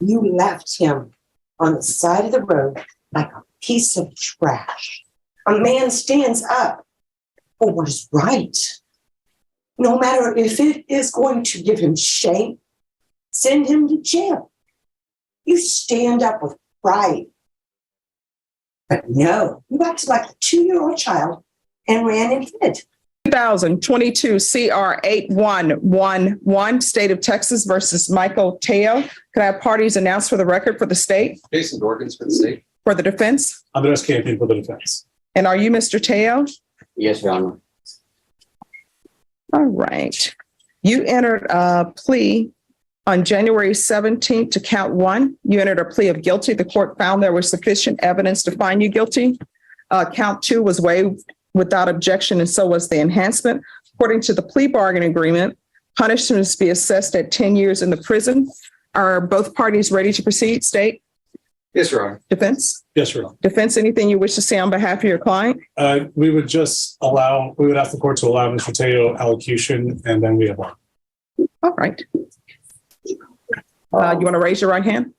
You left him on the side of the road like a piece of trash. A man stands up for what is right. No matter if it is going to give him shame, send him to jail. You stand up with pride. But no, you acted like a 2-year-old child and ran and hid. 2022 CR 8111, State of Texas versus Michael Teo. Can I have parties announced for the record for the state? Jason Dorkins for the state. For the defense? Andres Campion for the defense. And are you Mr. Teo? Yes, Your Honor. All right. You entered a plea on January 17th to count 1. You entered a plea of guilty. The court found there was sufficient evidence to find you guilty. Count 2 was waived without objection, and so was the enhancement. According to the plea bargain agreement, punishment is to be assessed at 10 years in the prison. Are both parties ready to proceed? State? Yes, Your Honor. Defense? Yes, Your Honor. Defense, anything you wish to say on behalf of your client? We would ask the court to allow Mr. Teo allocution, and then we have one. All right. You want to raise your right hand?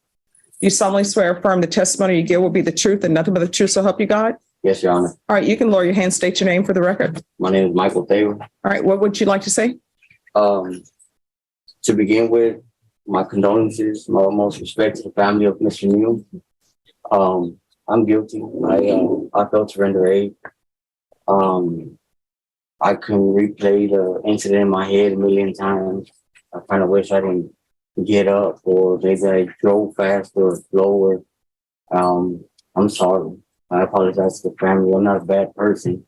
You solemnly swear or affirm the testimony you give will be the truth and nothing but the truth, so help you God? Yes, Your Honor. All right, you can lower your hand, state your name for the record. My name is Michael Thayer. All right, what would you like to say? To begin with, my condolences, my utmost respect to the family of Mr. Neal. I'm guilty. I failed to render aid. I can replay the incident in my head a million times. I kind of wish I didn't get up, or maybe I drove faster or slower. I'm sorry. I apologize to the family. I'm not a bad person.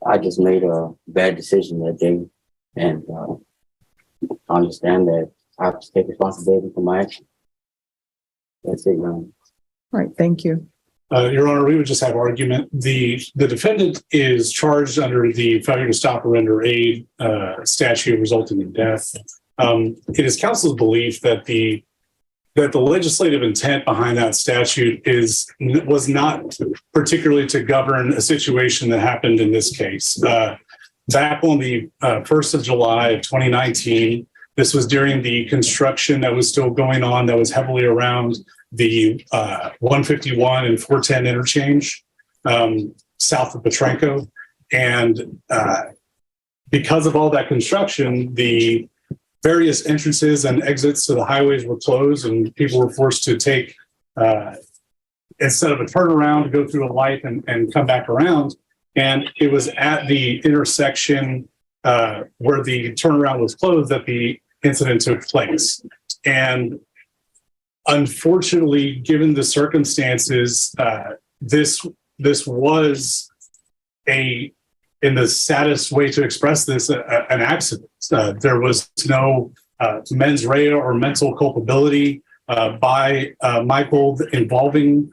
I just made a bad decision that day, and I understand that I have to take responsibility for my action. That's it, Your Honor. All right, thank you. Your Honor, we would just have argument. The defendant is charged under the failure to stop or render aid statute resulting in death. It is counsel's belief that the legislative intent behind that statute was not particularly to govern a situation that happened in this case. Back on the 1st of July of 2019, this was during the construction that was still going on that was heavily around the 151 and 410 interchange south of Petrenko. And because of all that construction, the various entrances and exits to the highways were closed, and people were forced to take, instead of a turnaround, to go through a light and come back around. And it was at the intersection where the turnaround was closed that the incident took place. And unfortunately, given the circumstances, this was in the saddest way to express this, an accident. There was no mens rea or mental culpability by Michael involving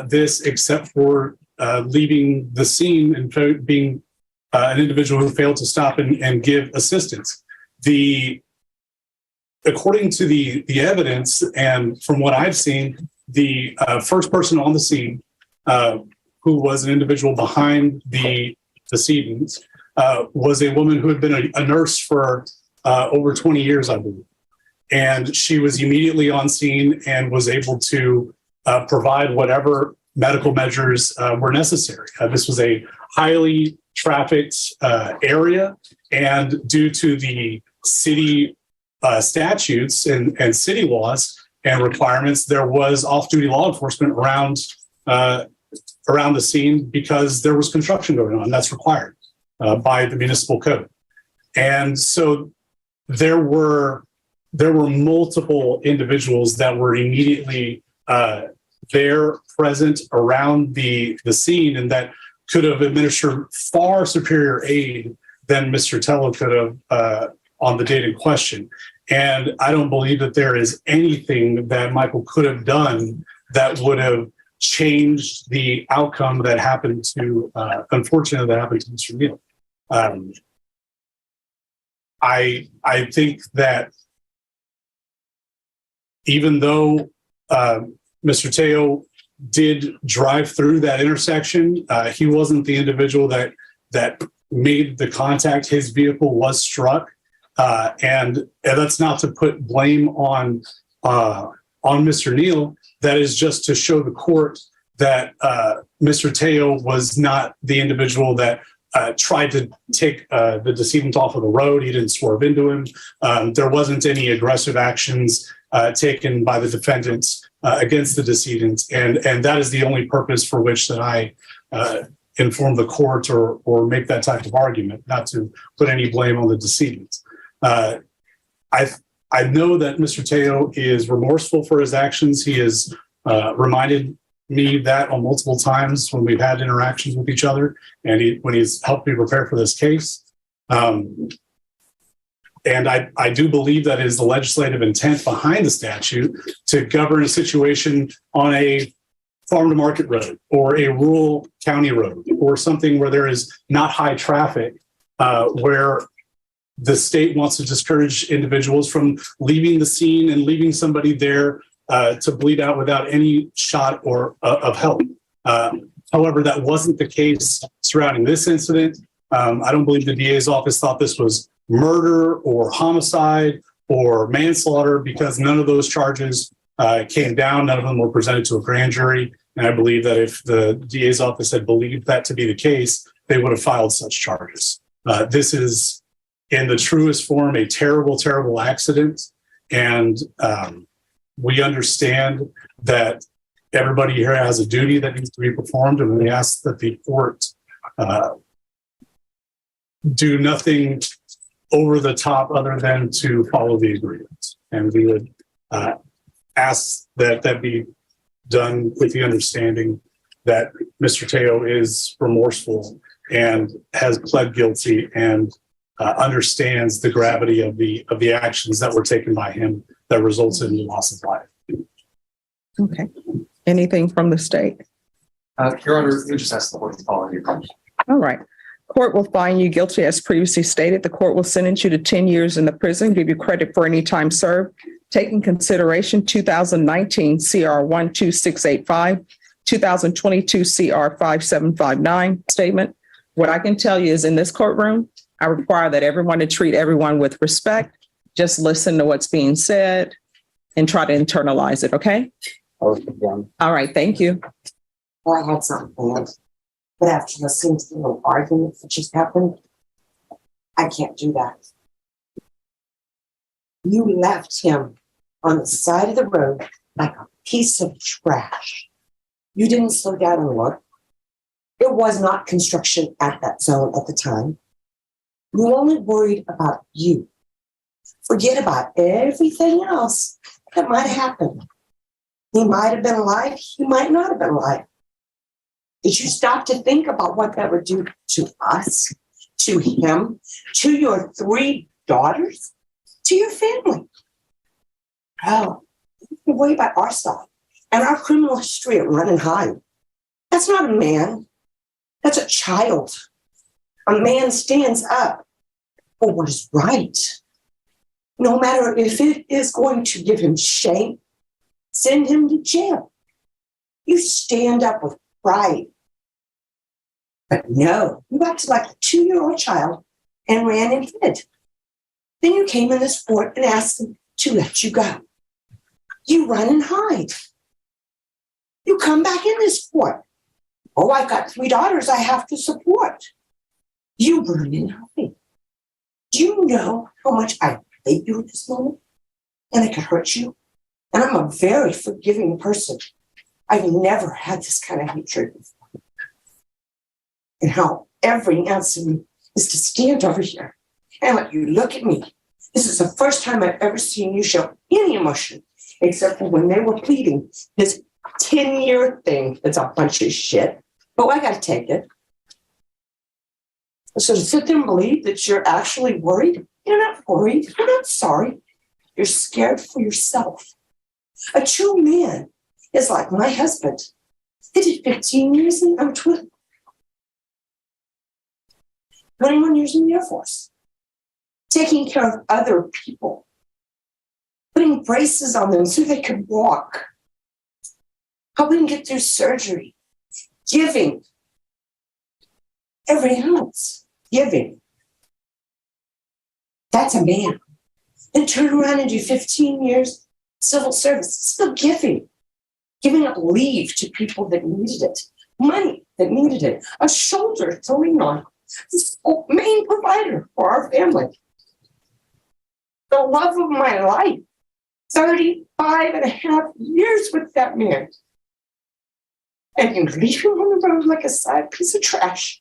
this, except for leaving the scene and being an individual who failed to stop and give assistance. According to the evidence, and from what I've seen, the first person on the scene, who was an individual behind the decedents, was a woman who had been a nurse for over 20 years, I believe. And she was immediately on scene and was able to provide whatever medical measures were necessary. This was a highly trafficked area, and due to the city statutes and city laws and requirements, there was off-duty law enforcement around the scene because there was construction going on. That's required by the municipal code. And so there were multiple individuals that were immediately there, present around the scene, and that could have administered far superior aid than Mr. Tello could have on the date in question. And I don't believe that there is anything that Michael could have done that would have changed the outcome that happened to, unfortunately, that happened to Mr. Neal. I think that even though Mr. Teo did drive through that intersection, he wasn't the individual that made the contact. His vehicle was struck, and that's not to put blame on on Mr. Neal, that is just to show the court that Mr. Teo was not the individual that tried to take the decedent off of the road. He didn't swerve into him. There wasn't any aggressive actions taken by the defendants against the decedent. And that is the only purpose for which that I inform the court or make that type of argument, not to put any blame on the decedent. I know that Mr. Teo is remorseful for his actions. He has reminded me that on multiple times when we've had interactions with each other, and when he's helped me prepare for this case. And I do believe that is the legislative intent behind the statute to govern a situation on a farm to market road or a rural county road or something where there is not high traffic, where the state wants to discourage individuals from leaving the scene and leaving somebody there to bleed out without any shot or of help. However, that wasn't the case surrounding this incident. I don't believe the DA's office thought this was murder or homicide or manslaughter because none of those charges came down. None of them were presented to a grand jury. And I believe that if the DA's office had believed that to be the case, they would have filed such charges. This is, in the truest form, a terrible, terrible accident. And we understand that everybody here has a duty that needs to be performed, and we ask that the court do nothing over the top other than to follow the agreement. And we would ask that that be done with the understanding that Mr. Teo is remorseful and has pled guilty and understands the gravity of the actions that were taken by him that resulted in the loss of life. Okay. Anything from the state? Your Honor, we just asked the court to follow your comment. All right. Court will find you guilty as previously stated. The court will sentence you to 10 years in the prison, give you credit for any time served. Take in consideration 2019 CR 12685, 2022 CR 5759 statement. What I can tell you is in this courtroom, I require that everyone to treat everyone with respect. Just listen to what's being said and try to internalize it, okay? All right, thank you. Well, I had something planned, but after listening to the little argument that just happened, I can't do that. You left him on the side of the road like a piece of trash. You didn't slow down and look. It was not construction at that zone at the time. You only worried about you. Forget about everything else that might have happened. He might have been alive. He might not have been alive. Did you stop to think about what that would do to us, to him, to your 3 daughters, to your family? Oh, you worry about our stuff and our criminal history at Run and Hide. That's not a man. That's a child. A man stands up for what is right. No matter if it is going to give him shame, send him to jail. You stand up with pride. But no, you acted like a 2-year-old child and ran and hid. Then you came in this court and asked them to let you go. You run and hide. You come back in this court. Oh, I've got 3 daughters I have to support. You run and hide. Do you know how much I hate you at this moment? And it could hurt you. And I'm a very forgiving person. I've never had this kind of hatred before. And how every ounce of me is to stand over here and let you look at me. This is the first time I've ever seen you show any emotion, except for when they were pleading this 10-year thing. It's a bunch of shit, but I got to take it. So to sit there and believe that you're actually worried, you're not worried, you're not sorry. You're scared for yourself. A true man is like my husband. He did 15 years in, I'm 21 years in the Air Force, taking care of other people, putting braces on them so they could walk, helping get through surgery, giving every ounce, giving. That's a man. And turn around and do 15 years civil service, still giving up leave to people that needed it, money that needed it, a shoulder to lean on, this main provider for our family. The love of my life, 35 and a half years with that man. And you leave him on the road like a side piece of trash.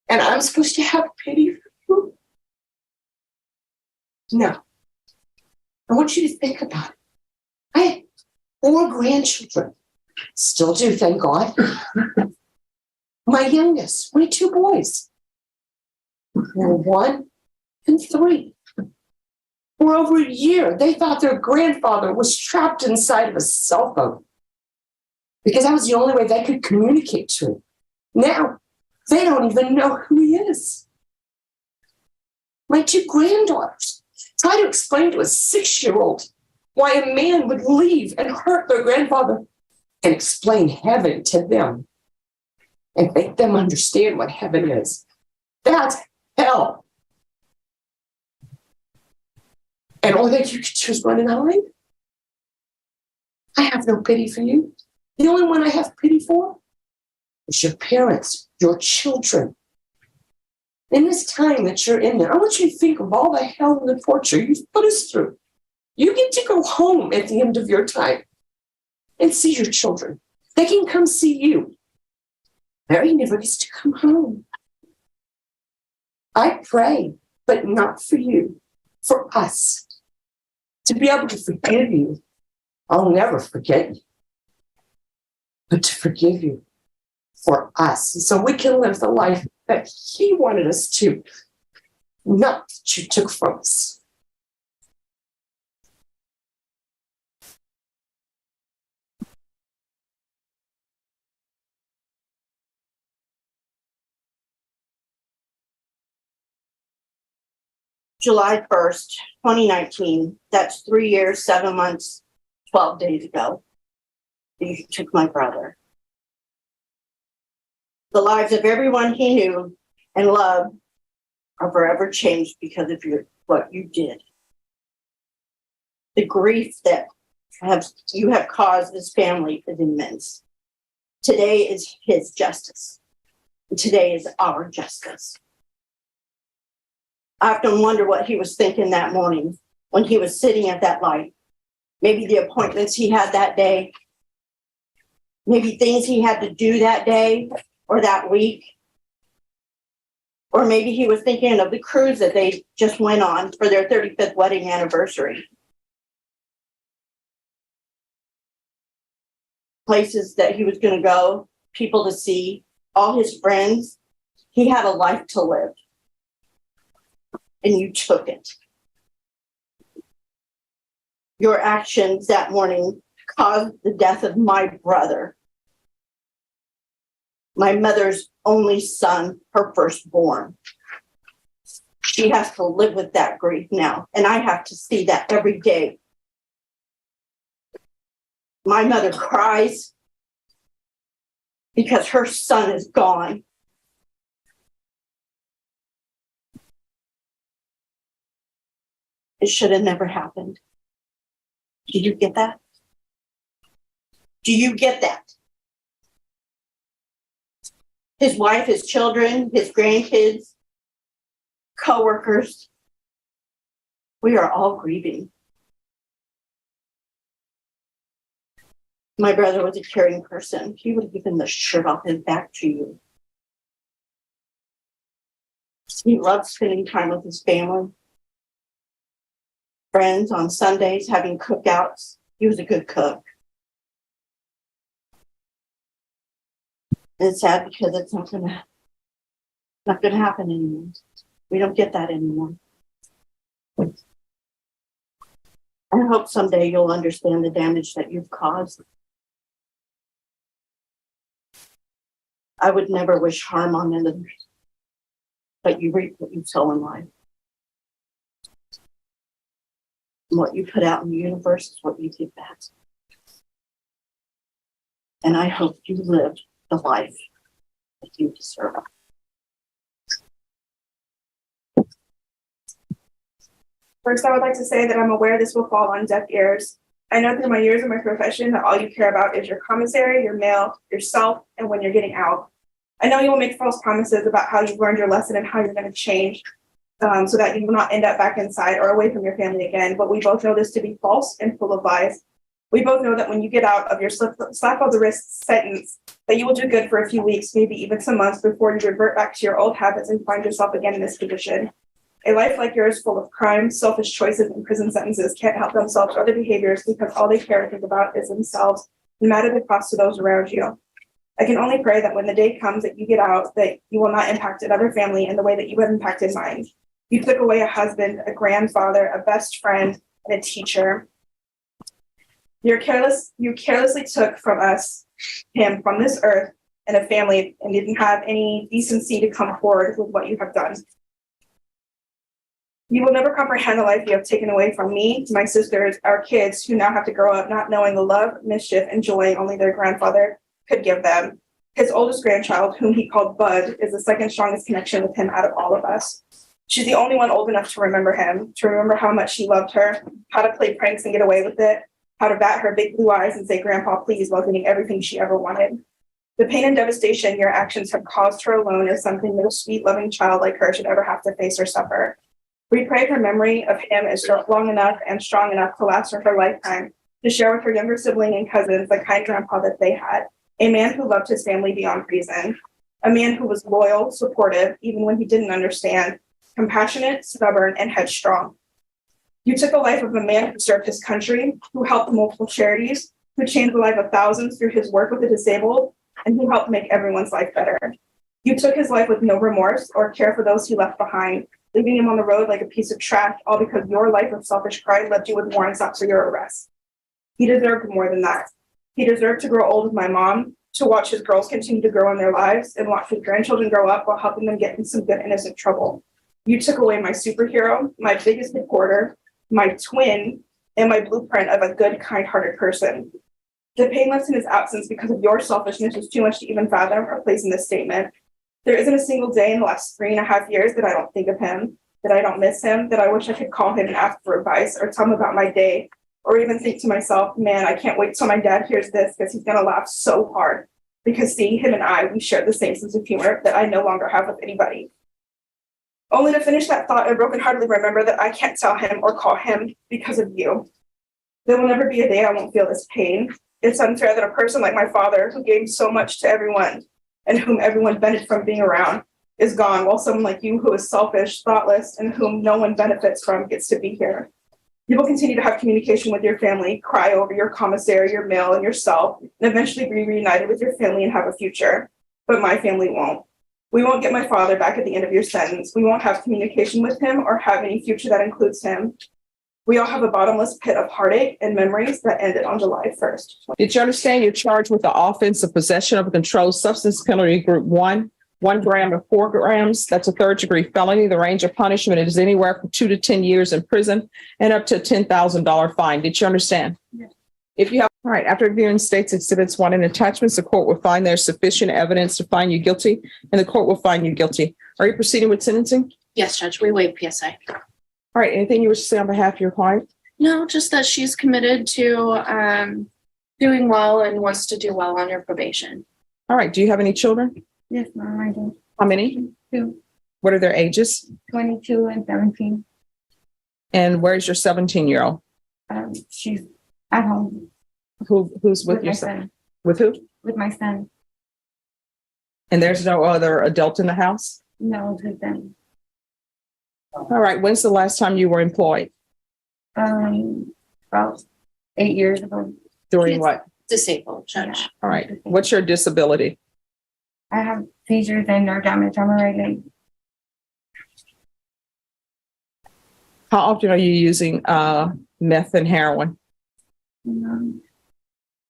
And I'm supposed to have pity for you? No. I want you to think about it. I have 4 grandchildren. Still do, thank God. My youngest, my 2 boys, were 1 and 3. For over a year, they thought their grandfather was trapped inside of a cell phone because that was the only way they could communicate to him. Now, they don't even know who he is. My 2 granddaughters try to explain to a 6-year-old why a man would leave and hurt their grandfather and explain heaven to them and make them understand what heaven is. That's hell. And all that you could do is run and hide. I have no pity for you. The only one I have pity for is your parents, your children. In this time that you're in there, I want you to think of all the hell and the torture you've put us through. You get to go home at the end of your time and see your children. They can come see you. Mary never gets to come home. I pray, but not for you, for us, to be able to forgive you. I'll never forget you, but to forgive you for us, so we can live the life that he wanted us to, not that you took from us. July 1st, 2019. That's 3 years, 7 months, 12 days ago. You took my brother. The lives of everyone he knew and loved are forever changed because of what you did. The grief that you have caused this family is immense. Today is his justice. And today is our justice. I often wonder what he was thinking that morning when he was sitting at that light. Maybe the appointments he had that day. Maybe things he had to do that day or that week. Or maybe he was thinking of the cruise that they just went on for their 35th wedding anniversary. Places that he was going to go, people to see, all his friends. He had a life to live. And you took it. Your actions that morning caused the death of my brother, my mother's only son, her firstborn. She has to live with that grief now, and I have to see that every day. My mother cries because her son is gone. It should have never happened. Do you get that? Do you get that? His wife, his children, his grandkids, co-workers, we are all grieving. My brother was a caring person. He would have given the shirt off his back to you. He loved spending time with his family, friends on Sundays, having cookouts. He was a good cook. And it's sad because it's not gonna happen anymore. We don't get that anymore. I hope someday you'll understand the damage that you've caused. I would never wish harm on others, but you reap what you sow in life. And what you put out in the universe is what you get back. And I hope you live the life that you deserve. First, I would like to say that I'm aware this will fall on deaf ears. I know through my years in my profession that all you care about is your commissary, your mail, yourself, and when you're getting out. I know you will make false promises about how you've learned your lesson and how you're going to change so that you will not end up back inside or away from your family again. But we both know this to be false and full of lies. We both know that when you get out of your slap of the wrist sentence, that you will do good for a few weeks, maybe even some months before you revert back to your old habits and find yourself again in this position. A life like yours full of crime, selfish choices, and prison sentences can't help themselves or other behaviors because all they care to think about is themselves, no matter the cost to those around you. I can only pray that when the day comes that you get out, that you will not impact another family in the way that you have impacted mine. You took away a husband, a grandfather, a best friend, and a teacher. You carelessly took from us, him from this earth and a family, and didn't have any decency to come forward with what you have done. You will never comprehend the life you have taken away from me, my sisters, our kids, who now have to grow up not knowing the love, mischief, and joy only their grandfather could give them. His oldest grandchild, whom he called Bud, is the second strongest connection with him out of all of us. She's the only one old enough to remember him, to remember how much he loved her, how to play pranks and get away with it, how to bat her big blue eyes and say, "Grandpa, please," while getting everything she ever wanted. The pain and devastation your actions have caused her alone is something no sweet, loving child like her should ever have to face or suffer. We pray her memory of him is long enough and strong enough to last her lifetime, to share with her younger sibling and cousins the kind grandpa that they had, a man who loved his family beyond reason, a man who was loyal, supportive, even when he didn't understand, compassionate, stubborn, and headstrong. You took the life of a man who served his country, who helped multiple charities, who changed the life of thousands through his work with the disabled, and who helped make everyone's life better. You took his life with no remorse or care for those he left behind, leaving him on the road like a piece of trash, all because your life of selfish pride left you with warrants out for your arrest. He deserved more than that. He deserved to grow old with my mom, to watch his girls continue to grow in their lives, and watch his grandchildren grow up while helping them get in some good innocent trouble. You took away my superhero, my biggest supporter, my twin, and my blueprint of a good, kind-hearted person. The pain left in his absence because of your selfishness is too much to even fathom or place in this statement. There isn't a single day in the last 3.5 years that I don't think of him, that I don't miss him, that I wish I could call him and ask for advice or tell him about my day, or even think to myself, man, I can't wait till my dad hears this because he's going to laugh so hard. Because seeing him and I, we share the same sense of humor that I no longer have with anybody. Only to finish that thought and brokenheartedly remember that I can't tell him or call him because of you. There will never be a day I won't feel this pain. It's unfair that a person like my father, who gave so much to everyone and whom everyone benefited from being around, is gone, while someone like you, who is selfish, thoughtless, and whom no one benefits from, gets to be here. You will continue to have communication with your family, cry over your commissary, your mail, and yourself, and eventually be reunited with your family and have a future. But my family won't. We won't get my father back at the end of your sentence. We won't have communication with him or have any future that includes him. We all have a bottomless pit of heartache and memories that ended on July 1st. Did you understand you're charged with the offense of possession of a controlled substance, penalty group 1 gram to 4 grams? That's a third-degree felony. The range of punishment is anywhere from 2 to 10 years in prison and up to a $10,000 fine. Did you understand? Yes. If you have, all right, after reviewing states exhibits 1 and attachments, the court will find there's sufficient evidence to find you guilty, and the court will find you guilty. Are you proceeding with sentencing? Yes, Judge, we waive PSI. All right, anything you wish to say on behalf of your client? No, just that she's committed to doing well and wants to do well on her probation. All right, do you have any children? Yes, ma'am, I do. How many? 2, What are their ages? 22 and 17. And where's your 17-year-old? She's at home Who's with my your son? son. With who? With my son. And there's no other adult in the house? No, with them. All right, when's the last time you were employed? About 8 years ago. Doing Yes. what? Disabled, Judge. All right, what's your disability? I have seizures and nerve damage on my right leg. How often are you using meth and heroin?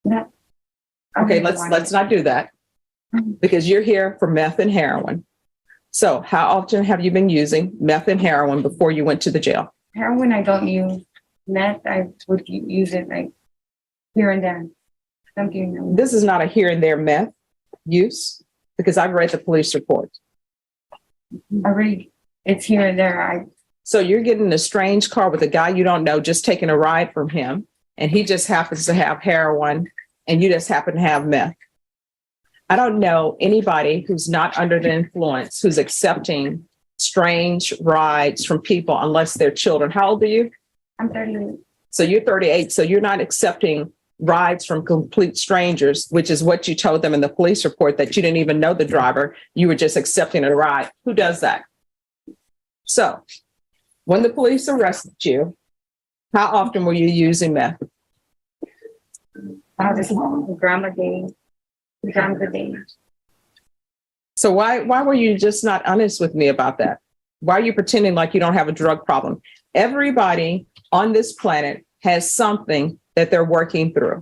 That. Okay, let's not do that because you're here for meth and heroin. So how often have you been using meth and heroin before you went to the jail? Heroin, I don't use. Meth, I would use it like here and there. Something. This is not a here and there meth use because I've read the police report. I read it's here and there. So you're getting in a strange car with a guy you don't know, just taking a ride from him, and he just happens to have heroin and you just happen to have meth. I don't know anybody who's not under the influence who's accepting strange rides from people unless they're children. How old are you? I'm 38. So you're 38. So you're not accepting rides from complete strangers, which is what you told them in the police report, that you didn't even know the driver. You were just accepting a ride. Who does that? So when the police arrested you, how often were you using meth? I was a grandma day. Grams a day. So why were you just not honest with me about that? Why are you pretending like you don't have a drug problem? Everybody on this planet has something that they're working through.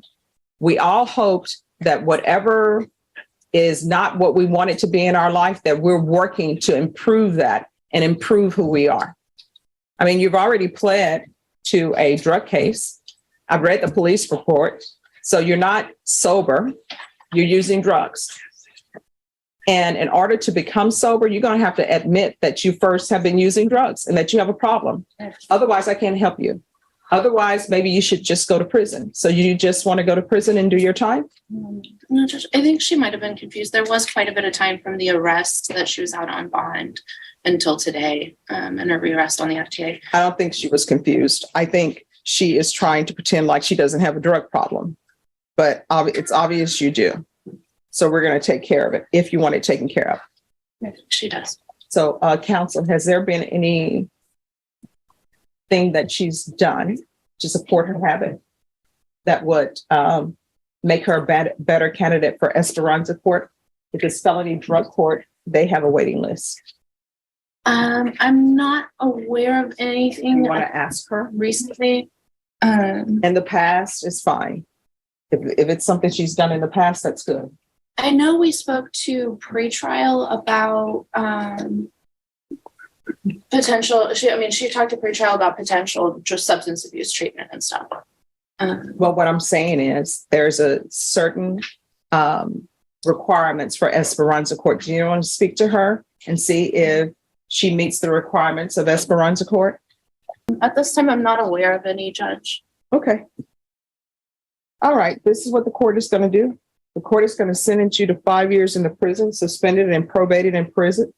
We all hoped that whatever is not what we want it to be in our life, that we're working to improve that and improve who we are. I mean, you've already pled to a drug case. I've read the police report. So you're not sober. You're using drugs. And in order to become sober, you're going to have to admit that you first have been using drugs and that you have a problem. Otherwise, I can't help you. Otherwise, maybe you should just go to prison. So you just want to go to prison and do your time? No, Judge, I think she might have been confused. There was quite a bit of time from the arrest that she was out on bond until today, and her rearrest on the FTA. I don't think she was confused. I think she is trying to pretend like she doesn't have a drug problem. But it's obvious you do. So we're going to take care of it if you want it taken care of. She does. So, counsel, has there been anything that she's done to support her habit that would make her a better candidate for Esperanza Court? Because felony drug court, they have a waiting list. I'm not aware of You anything want to ask her? recently. In the past is fine. If it's something she's done in the past, that's good. I know we spoke to pretrial about potential. She talked to pretrial about potential just substance abuse treatment and stuff. Well, what I'm saying is there's a certain requirements for Esperanza Court. Do you want to speak to her and see if she meets the requirements of Esperanza Court? At this time, I'm not aware of any, Judge. Okay. All right. This is what the court is going to do. The court is going to sentence you to 5 years in the prison, suspended and probated in prison.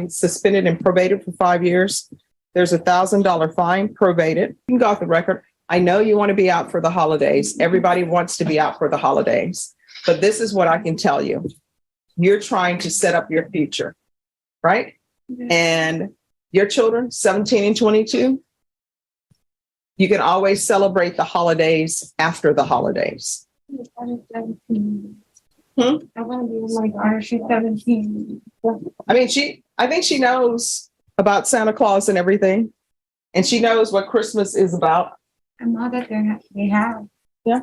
Suspended and probated for 5 years. There's $1,000 fine, probated. You can go off the record. I know you want to be out for the holidays. Everybody wants to be out for the holidays. But this is what I can tell you. You're trying to set up your future, right? And your children, 17 and 22, you can always celebrate the holidays after the holidays. I want to be with my daughter. She's 17. I think she knows about Santa Claus and everything. And she knows what Christmas is about. I'm all that they have. Yeah.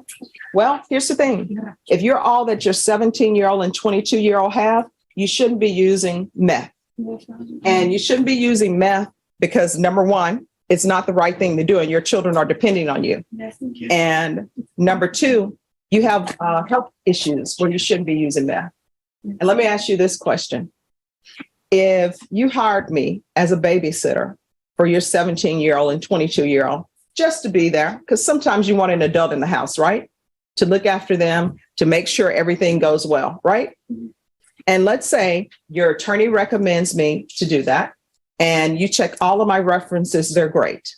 Well, here's the thing. If you're all that your 17-year-old and 22-year-old have, you shouldn't be using meth. And you shouldn't be using meth because, number one, it's not the right thing to do, and your children are depending on you. And number two, you have health issues where you shouldn't be using meth. And let me ask you this question. If you hired me as a babysitter for your 17-year-old and 22-year-old, just to be there, because sometimes you want an adult in the house, right? To look after them, to make sure everything goes well, right? And let's say your attorney recommends me to do that, and you check all of my references, they're great.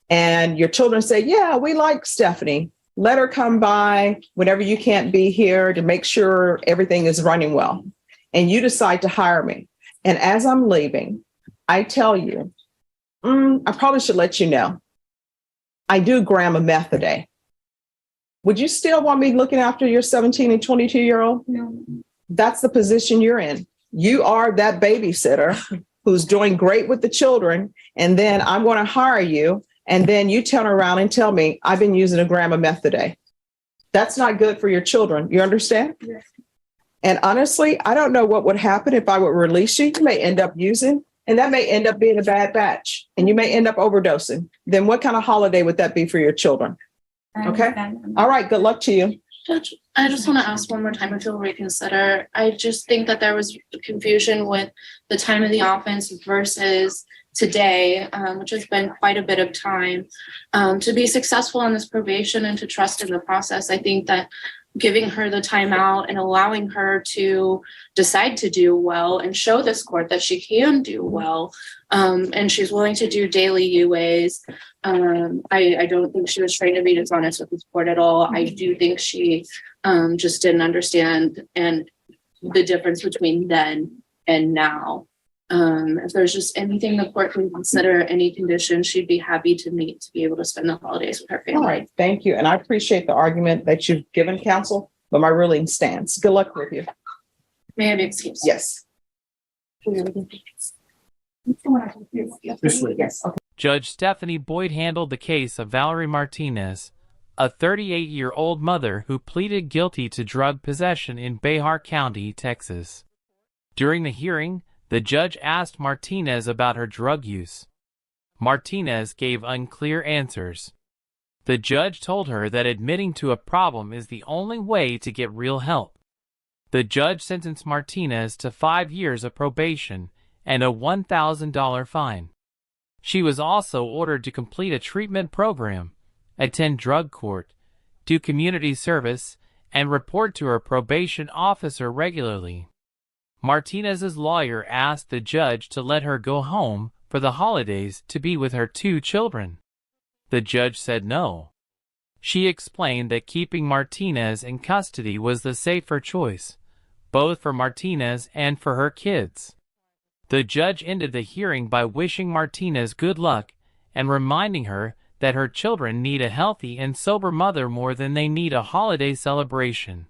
And your children say, yeah, we like Stephanie. Let her come by whenever you can't be here to make sure everything is running well. And you decide to hire me. And as I'm leaving, I tell you, I probably should let you know, I do a gram of meth a day. Would you still want me looking after your 17 and 22-year-old? No. That's the position you're in. You are that babysitter who's doing great with the children. And then I'm going to hire you. And then you turn around and tell me, I've been using a gram of meth a day. That's not good for your children. You understand? Yes. And honestly, I don't know what would happen if I would release you. You may end up using, and that may end up being a bad batch, and you may end up overdosing. Then what kind of holiday would that be for your children? Okay. All right. Good luck to you. Judge, I just want to ask one more time if you'll reconsider. I just think that there was confusion with the time of the offense versus today, which has been quite a bit of time, to be successful in this probation and to trust in the process. I think that giving her the time out and allowing her to decide to do well and show this court that she can do well, and she's willing to do daily UAs. I don't think she was trying to be dishonest with this court at all. I do think she just didn't understand and the difference between then and now. If there's just anything the court can consider, any condition, she'd be happy to meet to be able to spend the holidays with her All family. right, thank you. And I appreciate the argument that you've given, counsel, but my ruling stands. Good luck with you. May I be excused? Yes. This way. Yes. Okay. Judge Stephanie Boyd handled the case of Valerie Martinez, a 38-year-old mother who pleaded guilty to drug possession in Behar County, Texas. During the hearing, the judge asked Martinez about her drug use. Martinez gave unclear answers. The judge told her that admitting to a problem is the only way to get real help. The judge sentenced Martinez to 5 years of probation and a $1,000 fine. She was also ordered to complete a treatment program, attend drug court, do community service, and report to her probation officer regularly. Martinez's lawyer asked the judge to let her go home for the holidays to be with her 2 children. The judge said no. She explained that keeping Martinez in custody was the safer choice, both for Martinez and for her kids. The judge ended the hearing by wishing Martinez good luck and reminding her that her children need a healthy and sober mother more than they need a holiday celebration.